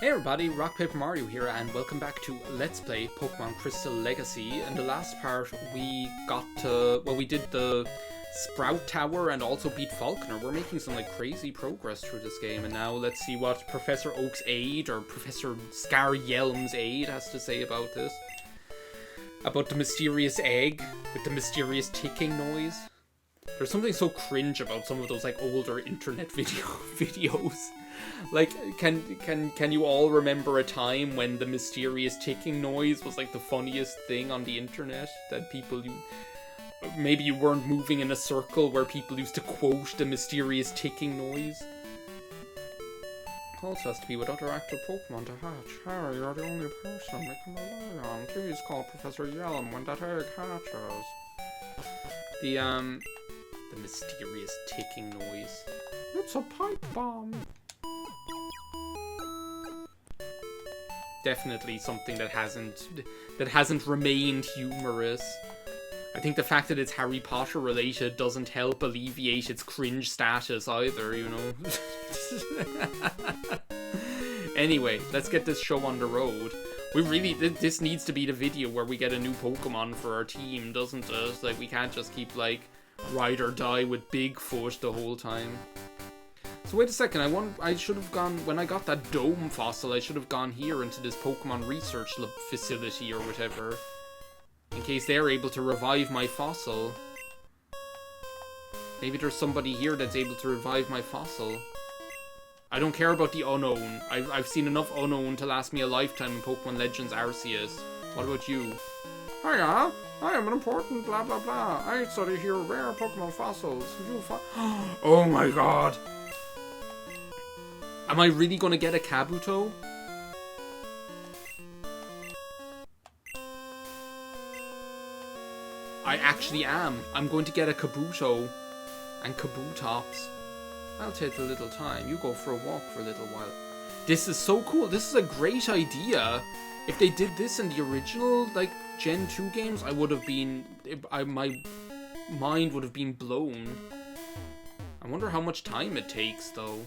Hey everybody, RockPaperMario here, and welcome back to Let's Play Pokemon Crystal Legacy. In the last part, we did the Sprout Tower and also beat Falconer. We're making some crazy progress through this game, and now let's see what Professor Oak's aide, or Professor Scar Yelm's aide, has to say about this. About the mysterious egg with the mysterious ticking noise. There's something so cringe about some of those older internet videos. Can you all remember a time when the mysterious ticking noise was the funniest thing on the internet? That maybe you weren't moving in a circle where people used to quote the mysterious ticking noise. Also has to be with other active Pokemon to hatch. Harry, you're the only person we can rely on. Please call Professor Yelm when that egg hatches. The mysterious ticking noise. It's a pipe bomb. Definitely something that hasn't remained humorous. I think the fact that it's Harry Potter related doesn't help alleviate its cringe status either, you know. Anyway, let's get this show on the road. This needs to be the video where we get a new Pokemon for our team, doesn't it? We can't just keep ride or die with Bigfoot the whole time. So wait a second, I should have gone, when I got that dome fossil, I should have gone here into this Pokemon research facility or whatever. In case they're able to revive my fossil. Maybe there's somebody here that's able to revive my fossil. I don't care about the unknown. I've seen enough unknown to last me a lifetime in Pokemon Legends Arceus. What about you? Hiya, I am an important blah blah blah. I study here rare Pokemon fossils. Oh my god. Am I really gonna get a Kabuto? I actually am. I'm going to get a Kabuto and Kabutops. I'll take a little time. You go for a walk for a little while. This is so cool. This is a great idea. If they did this in the original, Gen 2 games, I would have been... my mind would have been blown. I wonder how much time it takes, though,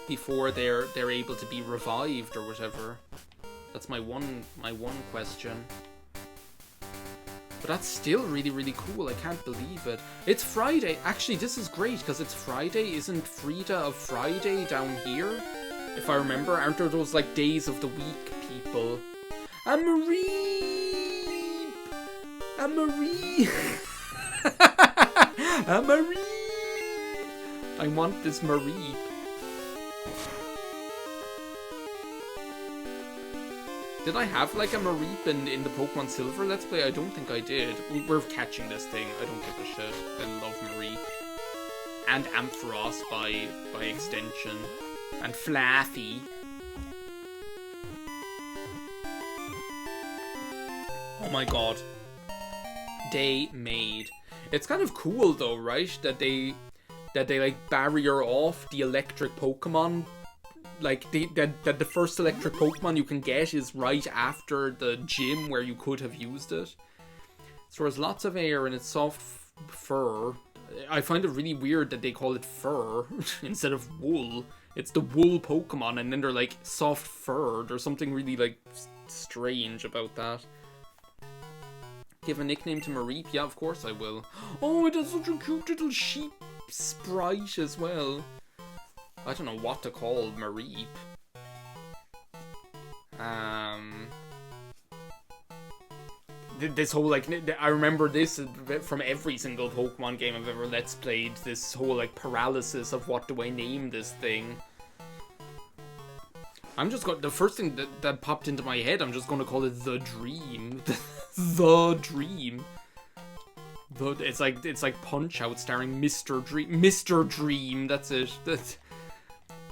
before they're able to be revived or whatever. That's my one question. But that's still really, really cool. I can't believe it. It's Friday. Actually, this is great because it's Friday. Isn't Frida of Friday down here? If I remember, aren't there those days of the week people? A Mareep! A Mareep! A Mareep! I want this Mareep. Did I have a Mareep in the Pokemon Silver Let's Play? I don't think I did. We're catching this thing. I don't give a shit. I love Mareep. And Ampharos by extension. And Flaffy. Oh my god. They made. It's kind of cool though, right? That they barrier off the electric Pokemon. That the first electric Pokemon you can get is right after the gym where you could have used it. So there's lots of air and it's soft fur. I find it really weird that they call it fur instead of wool. It's the wool Pokemon and then they're soft fur. There's something really strange about that. Give a nickname to Mareep? Yeah, of course I will. Oh, it has such a cute little sheep sprite as well. I don't know what to call Mareep. This whole, I remember this from every single Pokemon game I've ever Let's Played, this whole, paralysis of what do I name this thing. I'm just going, the first thing that popped into my head, I'm just going to call it The Dream. The Dream. It's like Punch-Out starring Mr. Dream. Mr. Dream, that's it. That's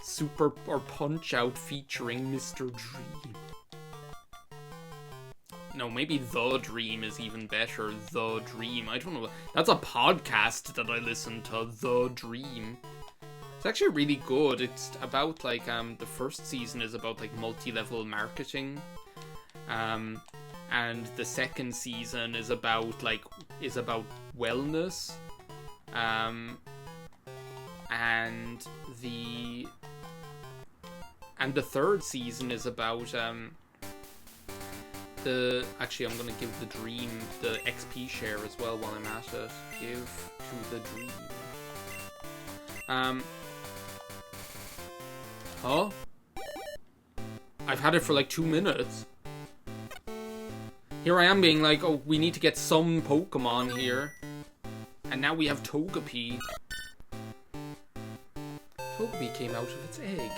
Super or Punch-Out featuring Mr. Dream. No, maybe The Dream is even better. The Dream. I don't know. That's a podcast that I listen to. The Dream. It's actually really good. It's about the first season is about multi-level marketing. And the second season is about wellness. And And the third season is about actually, I'm gonna give the dream the XP share as well while I'm at it. Give to the dream. Oh, I've had it for like 2 minutes. Here I am being like, oh, we need to get some Pokemon here, and now we have Togepi. Togepi came out of its egg.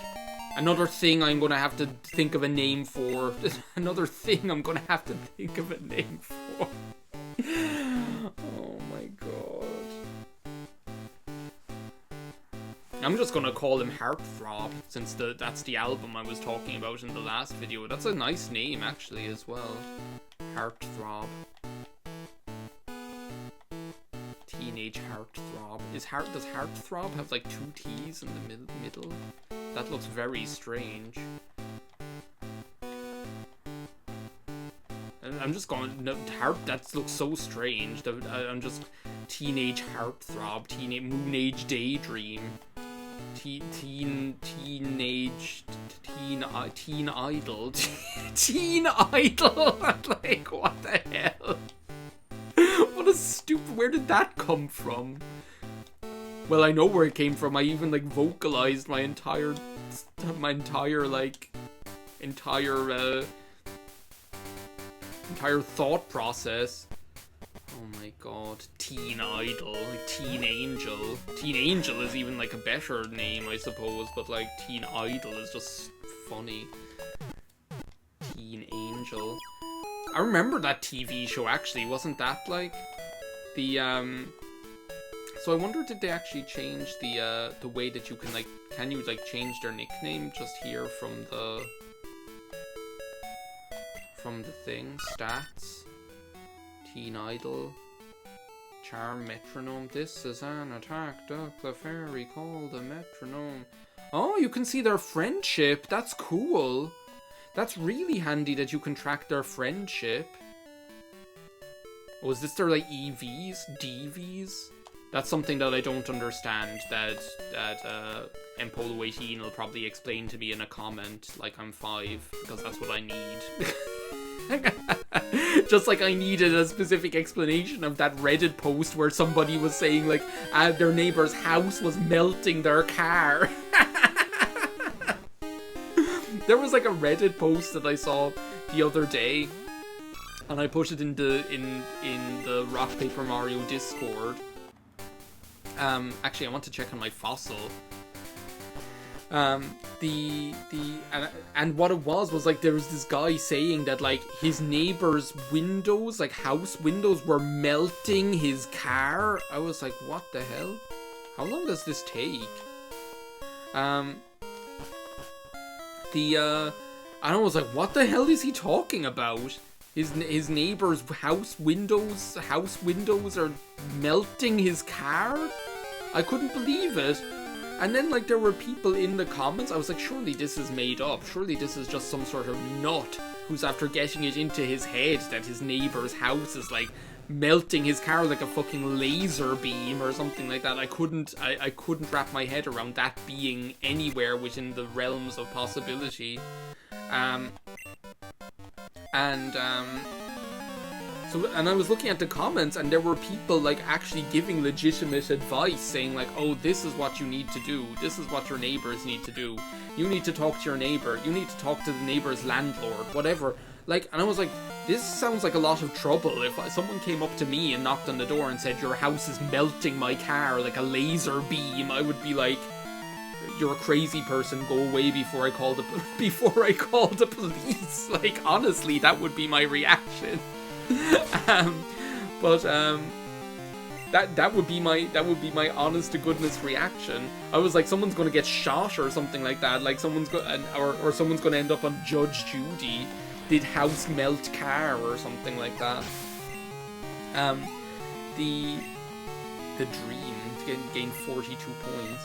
Another thing I'm gonna have to think of a name for. Another thing I'm gonna have to think of a name for. Oh my god. I'm just gonna call him Heartthrob, since that's the album I was talking about in the last video. That's a nice name, actually, as well. Heartthrob. Teenage Heartthrob. Does Heartthrob have like 2 T's in the middle? That looks very strange. I'm just going, no, that looks so strange. I'm just Teenage Heartthrob, Moon Age Daydream, Teen Idol, Teen Idol. Like, what the hell? What a stupid. Where did that come from? Well, I know where it came from. I even like vocalized my entire thought process. Oh my god, Teen Idol, like Teen Angel. Teen Angel is even like a better name, I suppose, but like Teen Idol is just funny. Teen Angel. I remember that TV show, actually. Wasn't that like the so I wonder, did they actually change the way that you can you change their nickname just here from the thing? Stats. Teen Idol. Charm Metronome. This is an attack. Duck the fairy called the metronome. Oh, you can see their friendship. That's cool. That's really handy that you can track their friendship. Oh, is this their like EVs? DVs? That's something that I don't understand, that Empolo18 will probably explain to me in a comment, like I'm 5, because that's what I need. Just like I needed a specific explanation of that Reddit post where somebody was saying, like, their neighbor's house was melting their car. There was like a Reddit post that I saw the other day, and I put it in the RockPaperMario Discord. Actually, I want to check on my fossil. And what it was like, there was this guy saying that like his neighbor's windows, like house windows, were melting his car. I was like, what the hell? How long does this take? And I was like, what the hell is he talking about? His neighbor's house windows are melting his car? I couldn't believe it. And then like there were people in the comments, I was like, surely this is made up. Surely this is just some sort of nut who's after getting it into his head that his neighbor's house is like melting his car like a fucking laser beam or something like that. I couldn't wrap my head around that being anywhere within the realms of possibility. And I was looking at the comments, and there were people like actually giving legitimate advice, saying like, oh, this is what you need to do. This is what your neighbors need to do. You need to talk to your neighbor. You need to talk to the neighbor's landlord, whatever. Like, and I was like, this sounds like a lot of trouble. If someone came up to me and knocked on the door and said, your house is melting my car like a laser beam, I would be like, you're a crazy person, go away before I call the police. Like, honestly, that would be my reaction. That would be my honest to goodness reaction. I was like, someone's gonna get shot or something like that. Like someone's gonna end up on Judge Judy. Did house melt car or something like that. The dream gained 42 points.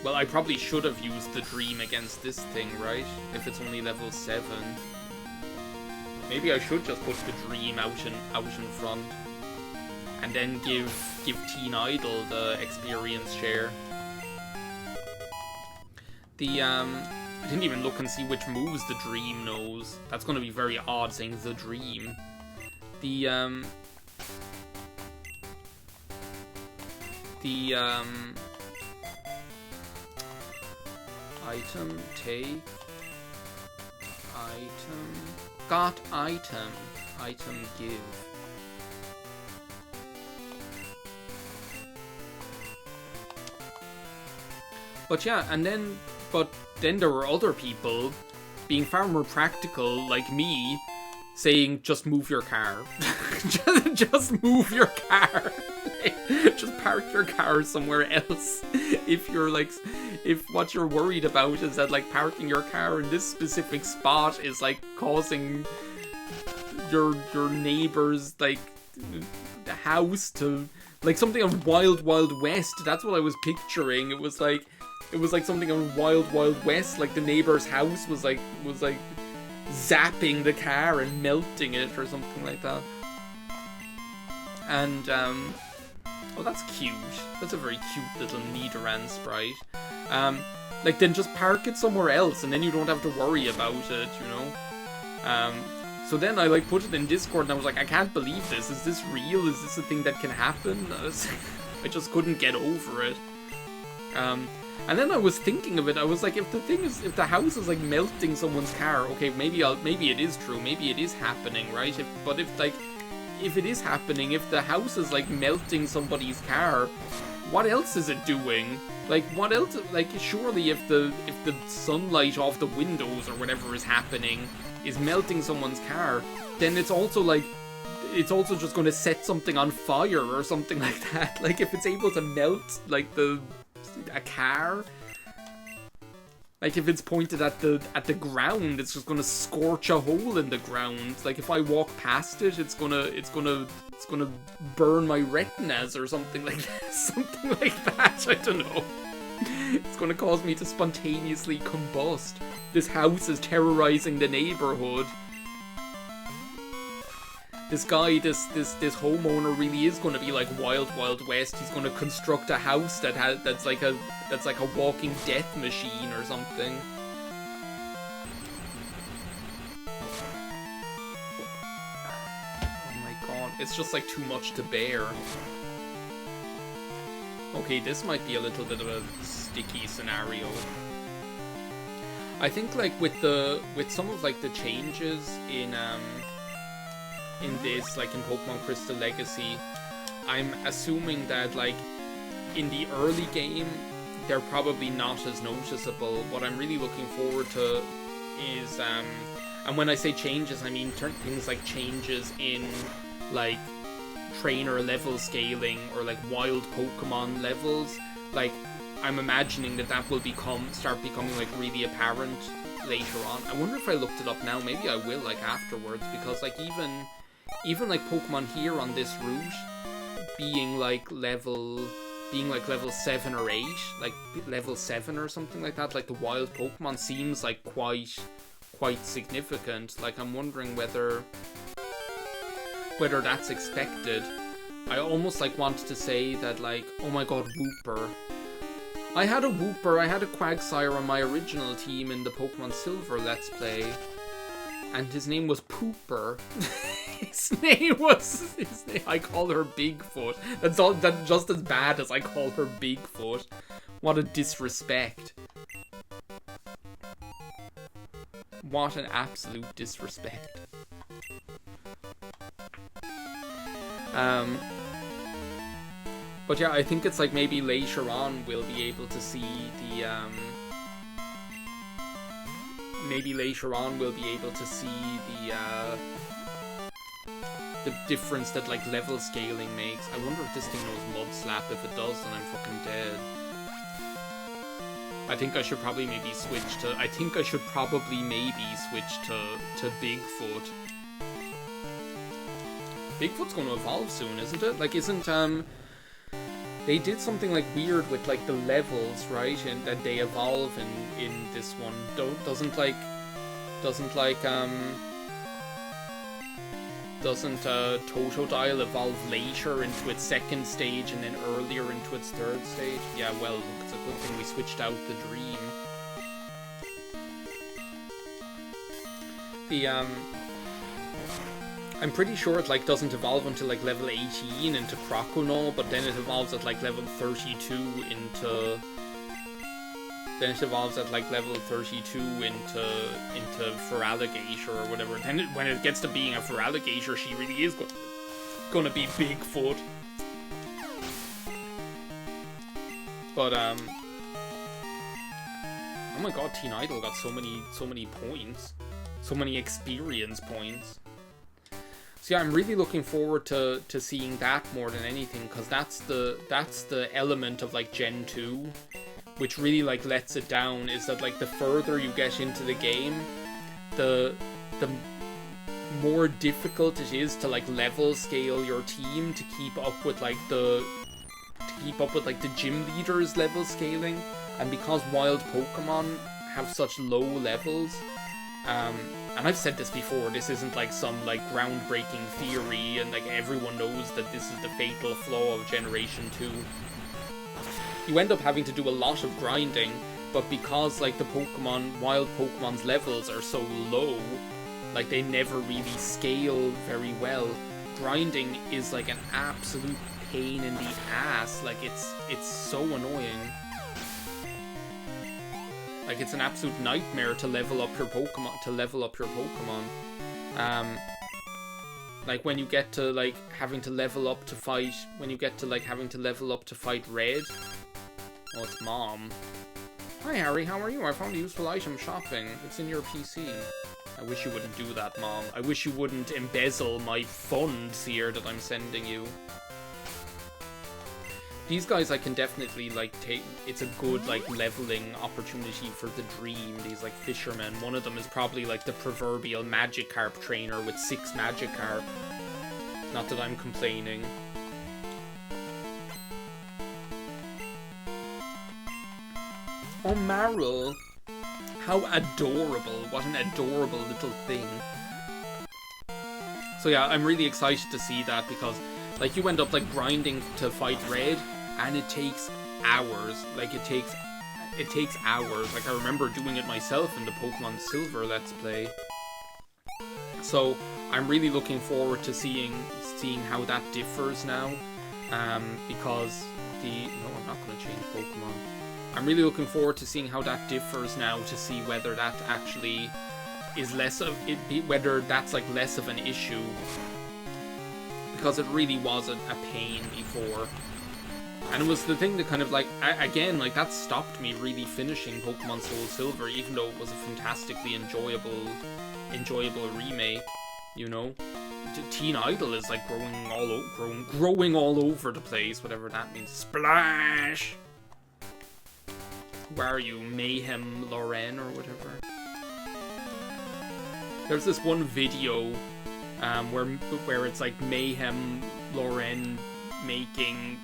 Well, I probably should have used the dream against this thing, right? If it's only level 7. Maybe I should just put the dream out in front. And then give Teen Idol the experience share. I didn't even look and see which moves the dream knows. That's going to be very odd saying the dream. Item, take, item, got item, item give. But yeah, but then there were other people being far more practical, like me, saying, just move your car. just move your car. Just park your car somewhere else. If what you're worried about is that, like, parking your car in this specific spot is, like, causing your neighbor's, like, the house to, like, something of Wild Wild West. That's what I was picturing. It was like something on Wild Wild West, like the neighbor's house was like zapping the car and melting it or something like that. And oh, that's cute. That's a very cute little Nidoran sprite. Like, then just park it somewhere else, and then you don't have to worry about it, you know. So then I like put it in Discord, and I was like, I can't believe this. Is this real? Is this a thing that can happen? I just couldn't get over it. And then I was thinking of it. I was like, if the house is like melting someone's car, okay, maybe it is true. Maybe it is happening, right? But if it is happening, if the house is like melting somebody's car, what else is it doing? Like, what else? Like, surely if the sunlight off the windows or whatever is happening is melting someone's car, then it's also just going to set something on fire or something like that. Like, if it's able to melt like a car, like if it's pointed at the ground, it's just gonna scorch a hole in the ground. Like, if I walk past it, it's gonna burn my retinas or something like that. Something like that. I don't know. It's gonna cause me to spontaneously combust. This house is terrorizing the neighborhood. This guy, this homeowner really is going to be like Wild Wild West. He's going to construct a house that's like a walking death machine or something. Oh my god, it's just like too much to bear. Okay, this might be a little bit of a sticky scenario. I think like with some of like the changes in this, like in Pokemon Crystal Legacy, I'm assuming that like in the early game they're probably not as noticeable. What I'm really looking forward to is and when I say changes, I mean things like changes in like trainer level scaling or like wild Pokemon levels. Like, I'm imagining that will start becoming like really apparent later on. I wonder if I looked it up now. Maybe I will, like, afterwards, because like even like Pokemon here on this route being like level 7 or 8, like level 7 or something like that, like the wild Pokemon seems like quite significant. Like, I'm wondering whether that's expected. I almost like wanted to say that, like, oh my god, Wooper. I had a Quagsire on my original team in the Pokemon Silver Let's Play, and his name was Pooper. I call her Bigfoot. That's just as bad as I call her Bigfoot. What a disrespect. What an absolute disrespect. But yeah, I think it's like maybe later on we'll be able to see the difference that like level scaling makes. I wonder if this thing knows Mud Slap. If it does, then I'm fucking dead. I think I should probably maybe switch to Bigfoot. Bigfoot's going to evolve soon, isn't it? Like, they did something like weird with like the levels, right? And that they evolve in this one. Doesn't Totodile evolve later into its second stage and then earlier into its third stage? Yeah, well, look, it's a good thing we switched out the dream. The, I'm pretty sure it, like, doesn't evolve until, like, level 18 into Croconaw, but then it evolves at, like, level 32 into... Then it evolves at, like, level 32 into Feraligatr or whatever. Then when it gets to being a Feraligatr, she really is gonna be Bigfoot. But, oh my god, Teen Idol got so many points. So many experience points. So yeah, I'm really looking forward to seeing that more than anything, because that's the element of, like, Gen 2, which really, like, lets it down, is that, like, the further you get into the game, the more difficult it is to, like, level scale your team to keep up with, like, the gym leader's level scaling. And because wild Pokemon have such low levels, and I've said this before, this isn't like some like groundbreaking theory, and like everyone knows that this is the fatal flaw of Generation 2. You end up having to do a lot of grinding, but because like the wild Pokemon's levels are so low, like they never really scale very well, grinding is like an absolute pain in the ass. Like it's so annoying. Like, it's an absolute nightmare to level up your Pokemon, like, when you get to, like, having to level up to fight Red. Oh, it's Mom. Hi, Harry, how are you? I found a useful item shopping. It's in your PC. I wish you wouldn't do that, Mom. I wish you wouldn't embezzle my funds here that I'm sending you. These guys I can definitely, like, take... It's a good, like, leveling opportunity for the Dream. These, like, fishermen. One of them is probably, like, the proverbial Magikarp trainer with 6 Magikarp. Not that I'm complaining. Oh, Marill. How adorable. What an adorable little thing. So, yeah, I'm really excited to see that because, like, you end up, like, grinding to fight Red, and it takes hours. Like, it takes hours. Like, I remember doing it myself in the Pokemon Silver Let's Play. So, I'm really looking forward to seeing how that differs now. Because no, I'm not going to change Pokemon. I'm really looking forward to seeing how that differs now, to see whether that actually is whether that's, like, less of an issue. Because it really was a pain before. And it was the thing that kind of, like, again, like, that stopped me really finishing Pokemon Soul Silver, even though it was a fantastically enjoyable remake, you know? Teen Idol is, like, growing all over the place, whatever that means. Splash! Where are you, Mayhem Loren or whatever? There's this one video where it's, like, Mayhem Loren making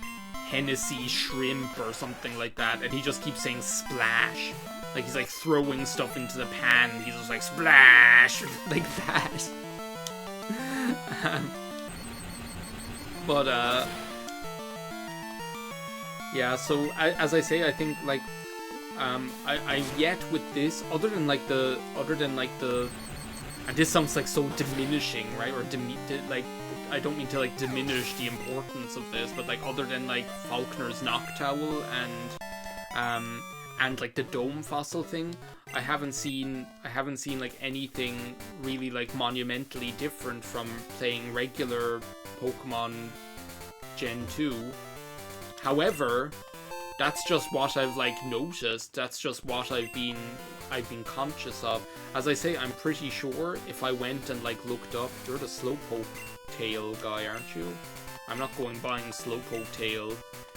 Hennessy shrimp or something like that, and he just keeps saying splash. Like, he's, like, throwing stuff into the pan, and he's just like, splash! Like that. Yeah, so, as I say, I think, like, I yet with this, other than the, and this sounds, like, so diminishing, right, or, like, I don't mean to, like, diminish the importance of this, but, like, other than, like, Falkner's Noctowl and like, the Dome Fossil thing, I haven't seen, like, anything really, like, monumentally different from playing regular Pokemon Gen 2. However, that's just what I've, like, noticed. That's just what I've been conscious of. As I say, I'm pretty sure if I went and, like, looked up, you're the Slowpoke Tail guy, aren't you? I'm not going buying Slowpoke Tail.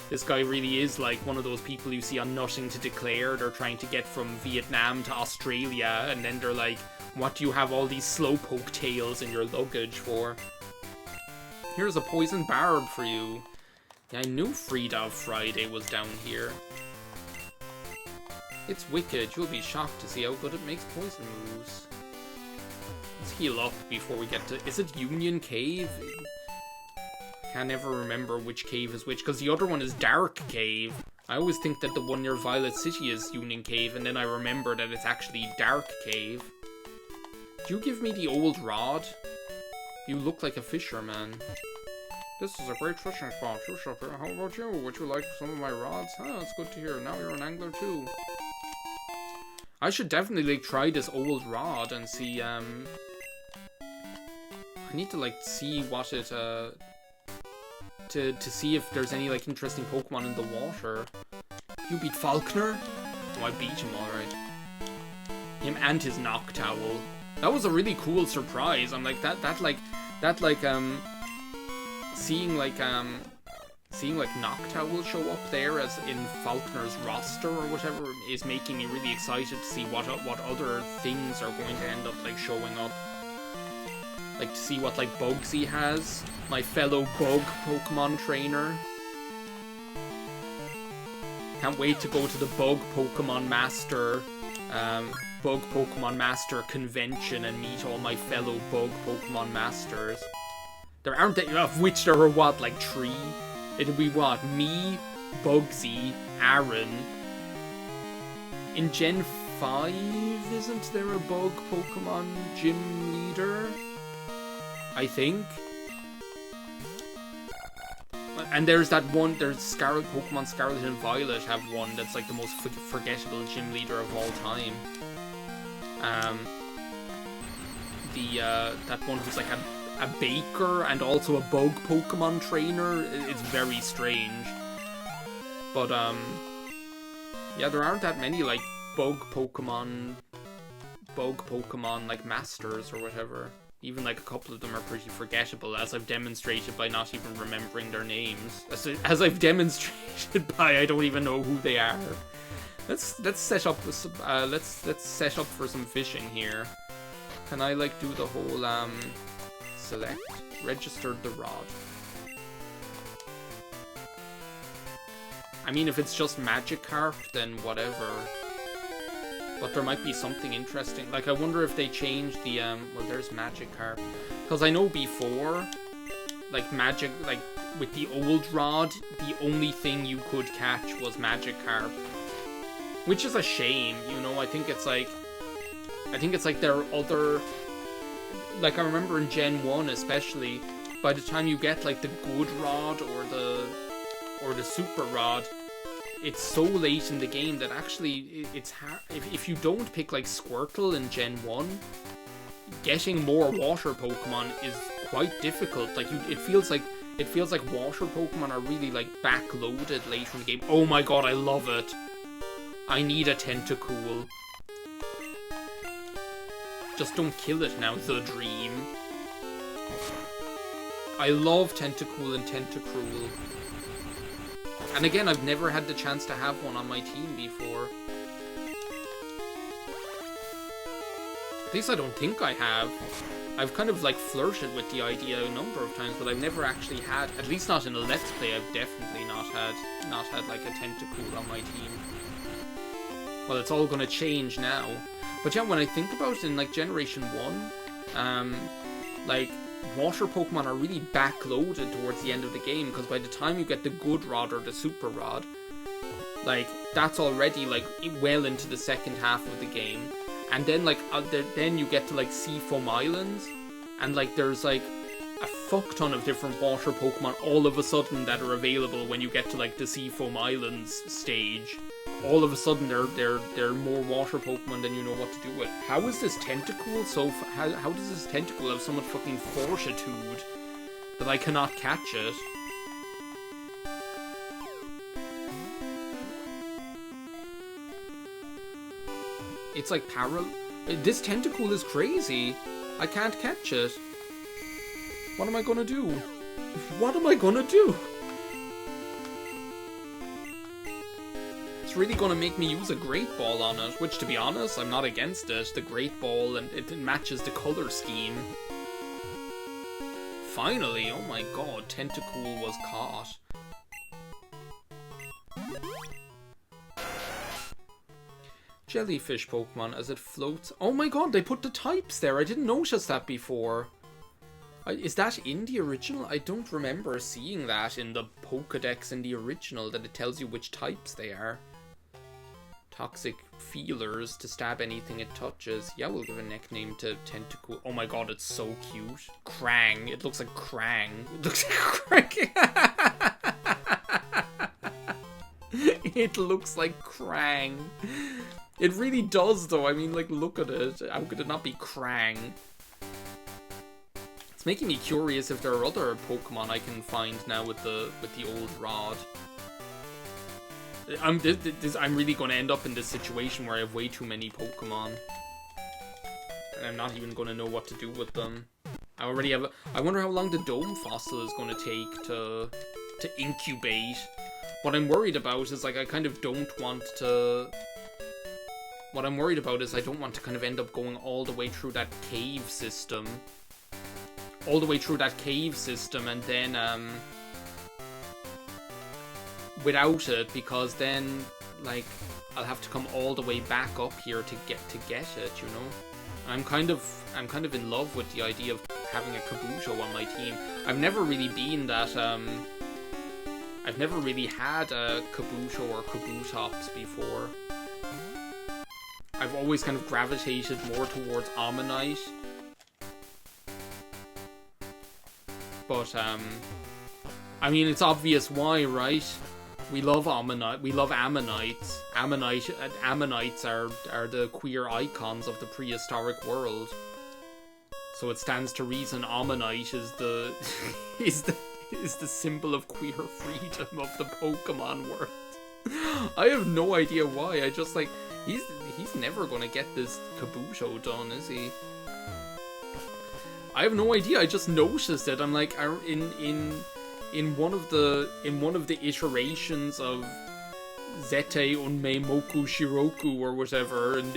This guy really is like one of those people you see on Nothing to Declare. They're trying to get from Vietnam to Australia, and then they're like, what do you have all these Slowpoke Tails in your luggage for? Here's a Poison Barb for you. Yeah, I knew Freedom Friday was down here. It's wicked. You'll be shocked to see how good it makes poison moves. Let's heal up before we get to... Is it Union Cave? Can't ever remember which cave is which, because the other one is Dark Cave. I always think that the one near Violet City is Union Cave, and then I remember that it's actually Dark Cave. Do you give me the old rod? You look like a fisherman. This is a great fishing spot. You shop here. How about you? Would you like some of my rods? Oh, that's good to hear. Now you're an angler too. I should definitely like try this old rod and see. I need to like see what it to see if there's any like interesting Pokemon in the water. You beat Falkner? Oh, I beat him alright. Him and his Noctowl. That was a really cool surprise. I'm like seeing Noctowl show up there as in Falkner's roster or whatever is making me really excited to see what other things are going to end up like showing up. Like to see what like Bugsy has, my fellow bug Pokemon trainer. Can't wait to go to the Bug Pokemon Master convention and meet all my fellow Bug Pokemon Masters. There aren't any, of which there are what, like 3? It'll be what? Me, Bugsy, Aaron. In Gen 5, isn't there a Bug Pokemon gym leader? I think. And there's that one, there's Pokemon Scarlet and Violet have one that's like the most forgettable gym leader of all time. That one who's like a baker and also a bug Pokemon trainer is very strange. But yeah, there aren't that many like bug Pokemon like masters or whatever. Even like a couple of them are pretty forgettable, as I've demonstrated by not even remembering their names. As I've demonstrated by I don't even know who they are. Let's set up with some, let's set up for some fishing here. Can I like do the whole select registered the rod? I mean, if it's just Magikarp, then whatever. But there might be something interesting. Like, I wonder if they changed the, well, there's Magikarp. Because I know before, like, with the old rod, the only thing you could catch was Magikarp. Which is a shame, you know, I think it's like there are other... Like, I remember in Gen 1 especially, by the time you get, like, the good rod or the super rod, it's so late in the game that actually it's hard. If you don't pick like Squirtle in Gen 1, getting more water Pokemon is quite difficult. Like it feels like water Pokemon are really like backloaded later in the game. Oh my god, I love it. I need a Tentacool. Just don't kill it now, the dream. I love Tentacool and Tentacruel. And again, I've never had the chance to have one on my team before. At least I don't think I have. I've kind of like flirted with the idea a number of times, but I've never actually had, at least not in a Let's Play, I've definitely not had like a Tentacool on my team. Well, it's all gonna change now. But yeah, when I think about it in like Generation 1, like, water Pokemon are really backloaded towards the end of the game, because by the time you get the good rod or the super rod, like, that's already like well into the second half of the game. And then like then you get to like Seafoam Islands, and like there's like a fuck ton of different water Pokemon all of a sudden that are available when you get to like the Seafoam Islands stage. All of a sudden they're more water Pokemon than you know what to do with. How is this Tentacool so how does this Tentacool have so much fucking fortitude that I cannot catch it? It's like this Tentacool is crazy. I can't catch it. What am I gonna do? What am I gonna do? Really gonna make me use a Great Ball on it, which to be honest, I'm not against it. The Great Ball, and it matches the color scheme. Finally, oh my god, Tentacool was caught. Jellyfish Pokemon as it floats. Oh my god, they put the types there. I didn't notice that before. Is that in the original? I don't remember seeing that in the Pokedex in the original, that it tells you which types they are. Toxic feelers to stab anything it touches. Yeah, we'll give a nickname to Tentacool. Oh my god, it's so cute. Krang. It looks like Krang. It looks like Krang. It looks like Krang. It really does, though. I mean, like, look at it. How could it not be Krang? It's making me curious if there are other Pokemon I can find now with the old rod. I'm really going to end up in this situation where I have way too many Pokemon. And I'm not even going to know what to do with them. I already have... I wonder how long the Dome Fossil is going to take to incubate. What I'm worried about is, like, I kind of don't want to... What I'm worried about is I don't want to kind of end up going all the way through that cave system. All the way through that cave system and then, without it, because then, like, I'll have to come all the way back up here to get it, you know? I'm kind of in love with the idea of having a Kabuto on my team. I've never really been that, I've never really had a Kabuto or Kabutops before. I've always kind of gravitated more towards Ammonite. But, I mean, it's obvious why, right? We love Ammonite. We love Ammonites. Ammonites are the queer icons of the prehistoric world. So it stands to reason Ammonite is the is the symbol of queer freedom of the Pokemon world. I have no idea why. I just like he's never gonna get this Kabuto done, is he? I have no idea. I just noticed it. I'm like, in one of the iterations of Zete Unmei Moku Shiroku or whatever in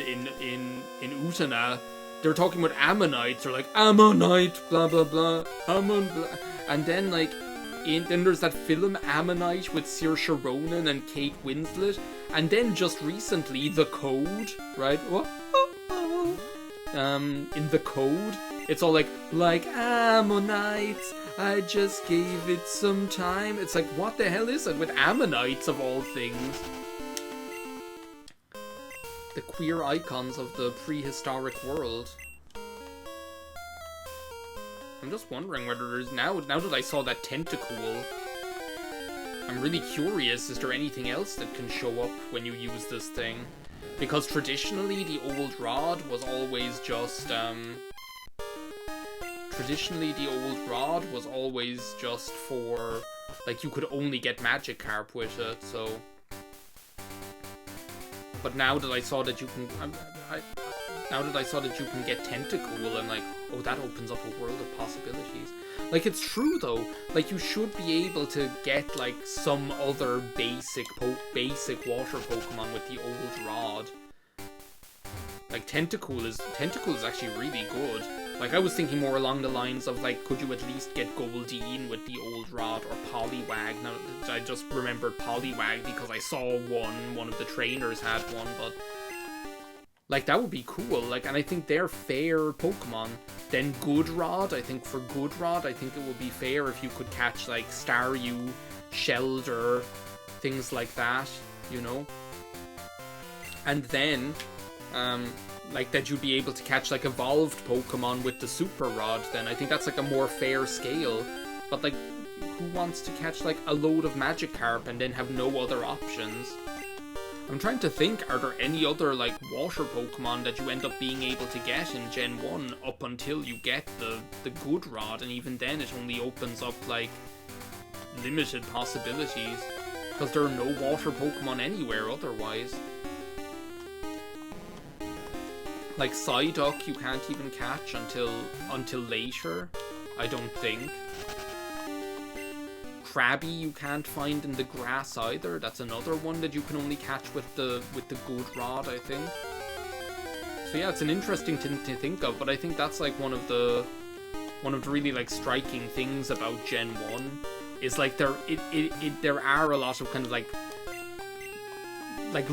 Utana, they're talking about Ammonites. They're like Ammonite, blah blah blah, Ammon blah, and then like then there's that film Ammonite with Saoirse Ronan and Kate Winslet, and then just recently The Code, right? What? In The Code, it's all like Ammonites, I just gave it some time. It's like, what the hell is it with Ammonites of all things? The queer icons of the prehistoric world. I'm just wondering whether there's now that I saw that Tentacool, I'm really curious, is there anything else that can show up when you use this thing? Because traditionally the old rod was always just for, like, you could only get Magikarp with it, so... But now that I saw that you can... now that I saw that you can get Tentacool, I'm like, oh, that opens up a world of possibilities. Like, it's true, though. Like, you should be able to get, like, some other basic water Pokemon with the old rod. Like, Tentacool is actually really good. Like, I was thinking more along the lines of, like, could you at least get Goldeen with the old rod, or Poliwag? Now, I just remembered Poliwag because I saw one of the trainers had one, but... Like, that would be cool, like, and I think they're fair Pokemon. Then Goodrod, I think for Goodrod, I think it would be fair if you could catch, like, Staryu, Shelder, things like that, you know? And then, like, that you'd be able to catch, like, evolved Pokemon with the Super Rod, then I think that's, like, a more fair scale. But, like, who wants to catch, like, a load of Magikarp and then have no other options? I'm trying to think, are there any other, like, water Pokemon that you end up being able to get in Gen 1 up until you get the good rod, and even then it only opens up, like, limited possibilities, because there are no water Pokemon anywhere otherwise. Like, Psyduck you can't even catch until later, I don't think. Krabby you can't find in the grass either. That's another one that you can only catch with the good rod, I think. So yeah, it's an interesting thing to think of, but I think that's like one of the really like striking things about Gen 1 is like there are a lot of kind of like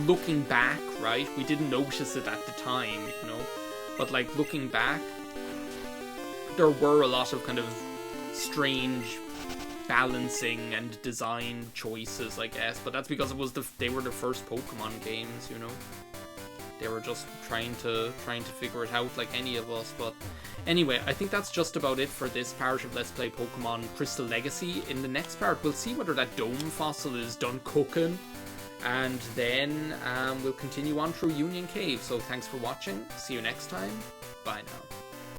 looking back, right? We didn't notice it at the time, you know, but like looking back, there were a lot of kind of strange balancing and design choices, I guess. But that's because they were the first Pokemon games, you know. They were just trying to figure it out like any of us. But anyway, I think that's just about it for this part of Let's Play Pokemon Crystal Legacy. In the next part, we'll see whether that dome fossil is done cooking, and then we'll continue on through Union Cave. So thanks for watching. See you next time. Bye now.